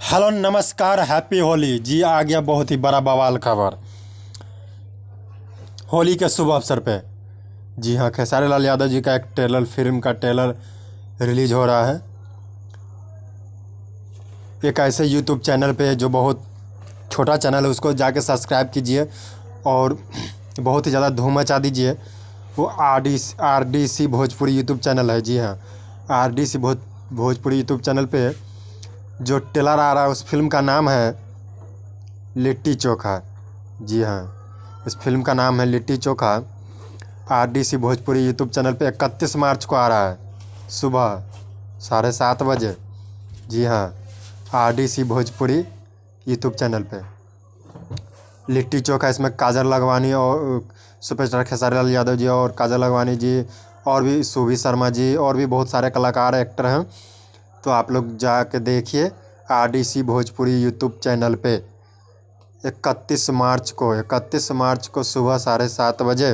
Hello नमस्कार happy Holi जी। आ गया बहुत ही बड़ा बवाल खबर होली के शुभ अवसर पे। जी हाँ, खेसारी लाल यादव जी का एक ट्रेलर, फिल्म का ट्रेलर रिलीज हो रहा है एक ऐसे यूट्यूब चैनल पे जो बहुत छोटा चैनल है, उसको जाके सब्सक्राइब कीजिए और बहुत ही ज़्यादा धूम मचा दीजिए। वो R D C Bhojpuri YouTube channel है। जी हाँ, R D C Bhojpuri YouTube channel पे जो ट्रेलर आ रहा है उस फिल्म का नाम है लिट्टी चोखा। जी हाँ, इस फिल्म का नाम है Litti Chokha. R D C Bhojpuri YouTube channel पे 31 मार्च को आ रहा है सुबह 7:30 बजे। जी हाँ, R D C Bhojpuri YouTube channel पे लिट्टी चोखा। इसमें काजल लगवानी और सुपरस्टार खेसारी लाल यादव जी और काजल लगवानी जी और भी सुभी शर्मा जी और भी बहुत सारे कलाकार एक्टर हैं। तो आप लोग जाके देखिए R D C Bhojpuri YouTube channel पे 31 मार्च को सुबह 7:30 बजे